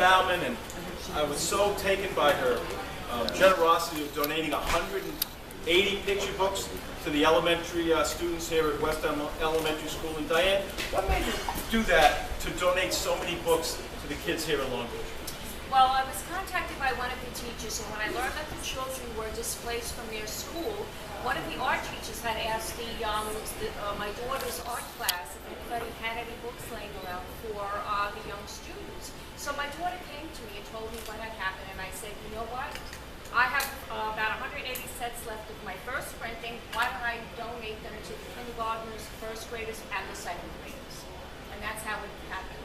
Bauman, and I was so taken by her generosity of donating 180 picture books to the elementary students here at West Elm Elementary School. And Diane, what made you do that, to donate so many books to the kids here in Long Beach? Well, I was contacted by one of the teachers, and when I learned that the children were displaced from their school, one of the art teachers had asked my daughter's art class if anybody had any books laying around for the young students. So my daughter came to me and told me what had happened, and I said, you know what? I have about 180 sets left of my first printing. Why don't I donate them to the kindergartners, first graders, and the second graders? And that's how it happened.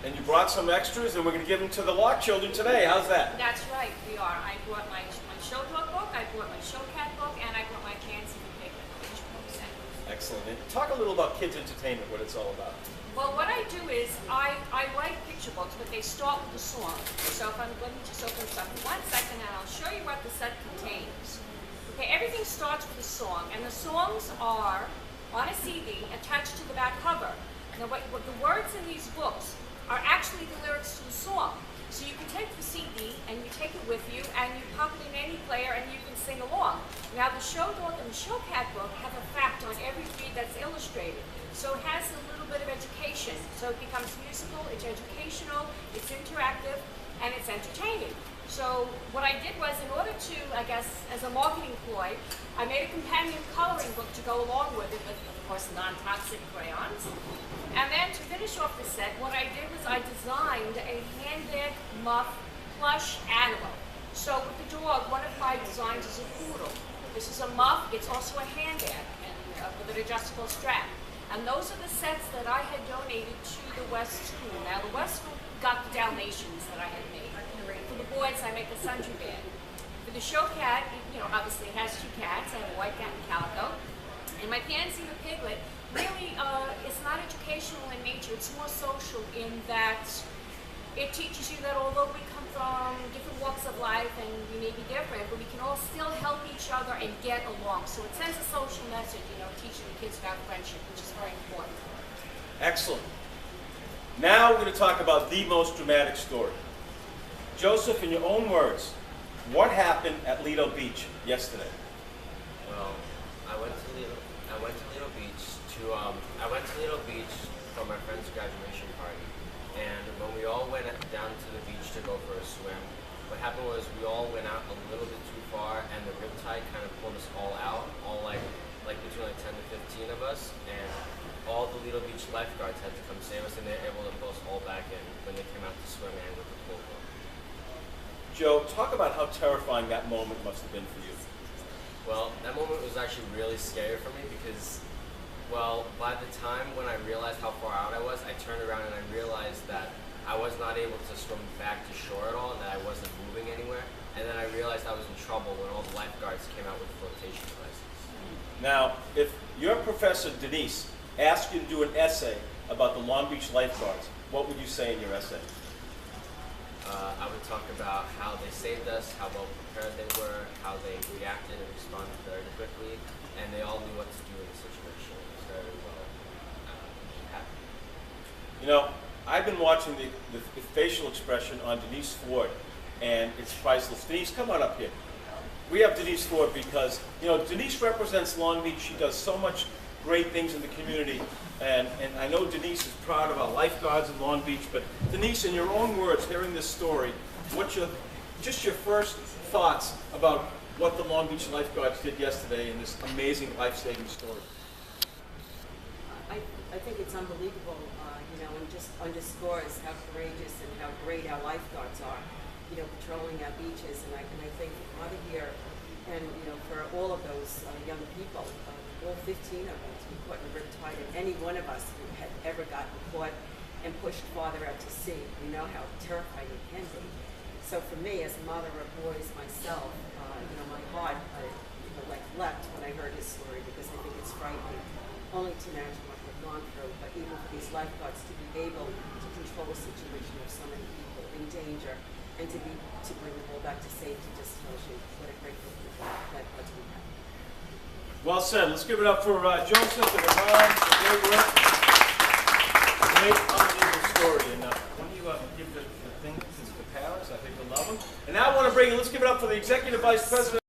And you brought some extras, and we're going to give them to the Lark children today. How's that? That's right, we are. I brought my show dog book, I brought my show cat book, and I brought my Pansy and Piglet book set. Excellent. And talk a little about kids' entertainment, what it's all about. Well, what I do is I write picture books, but they start with a song. So if let me just open this up for 1 second, and I'll show you what the set contains. Okay, everything starts with a song, and the songs are on a CD attached to the back cover. Now, what the words in these books are actually the lyrics to the song. So you can take the CD and you take it with you, and you pop it in any player, and you can sing along. Now, the show dog and the show cat book have a fact on every read that's illustrated. So it has a little bit of education. So it becomes musical, it's educational, it's interactive, and it's entertaining. So what I did was, in order to, I guess, as a marketing ploy, I made a companion coloring book to go along with it, with, of course, non-toxic crayons. And then to finish off the set, what I did was I designed a handbag muff plush animal. So with the dog, one of my designs is a poodle. This is a muff, it's also a handbag, and with an adjustable strap. And those are the sets that I had donated to the West School. Now, the West School got the Dalmatians that I had made. For the boys, I make a sundry bag. For the show cat, obviously it has 2 cats. I have a white cat and calico. And my Pansy the Piglet, really, it's not educational in nature. It's more social in that it teaches you that although we come from different walks of life and we may be different, but we can all still help each other and get along. So it sends a social message, teaching the kids about friendship, which is very important. Excellent. Now we're going to talk about the most dramatic story. Joseph, in your own words, what happened at Lido Beach yesterday? Well, I went to Lido Beach for my friend's graduation party, and when we all went down to the beach to go for a swim, what happened was we all went out a little bit too far, and the riptide kind of pulled us all out, all like between 10 to 15 of us, and all the Lido Beach lifeguards had to come save us, and they were able to pull us all back in when they came out to swim and with the pool boat. Joe, talk about how terrifying that moment must have been for you. Well, that moment was actually really scary for me because, well, by the time when I realized how far out I was, I turned around and I realized that I was not able to swim back to shore at all and that I wasn't moving anywhere. And then I realized I was in trouble when all the lifeguards came out with flotation devices. Now, if your professor, Denise, asked you to do an essay about the Long Beach lifeguards, what would you say in your essay? I would talk about how they saved us, how well prepared they were, how they reacted and responded very quickly, and they all knew what to do in the situation. It was very well happened. I've been watching the facial expression on Denise Ford, and it's priceless. Denise, come on up here. We have Denise Ford because, Denise represents Long Beach. She does so much great things in the community, and I know Denise is proud of our lifeguards in Long Beach, but Denise, in your own words, hearing this story, what's your first thoughts about what the Long Beach lifeguards did yesterday in this amazing life-saving story? I think it's unbelievable, and just underscores how courageous and how great our lifeguards are, patrolling our beaches. And I think Mother here, and for all of those young people, all 15 of them to be caught in a riptide, and any one of us who had ever gotten caught and pushed farther out to sea, we know how terrifying it can be. So for me, as a mother of boys myself, my heart leapt when I heard his story, because I think it's frightening only to imagine what we've gone through, but even for these lifeguards to be able to control a situation of so many people in danger and to bring them all back to safety just tells you what a great group of lifeguards we have. Well said. Let's give it up for Joseph and Iran for their work. Great, unbelievable story. And why don't you give the thing, the I think you'll love them. And now I want to bring, let's give it up for the Executive Vice President.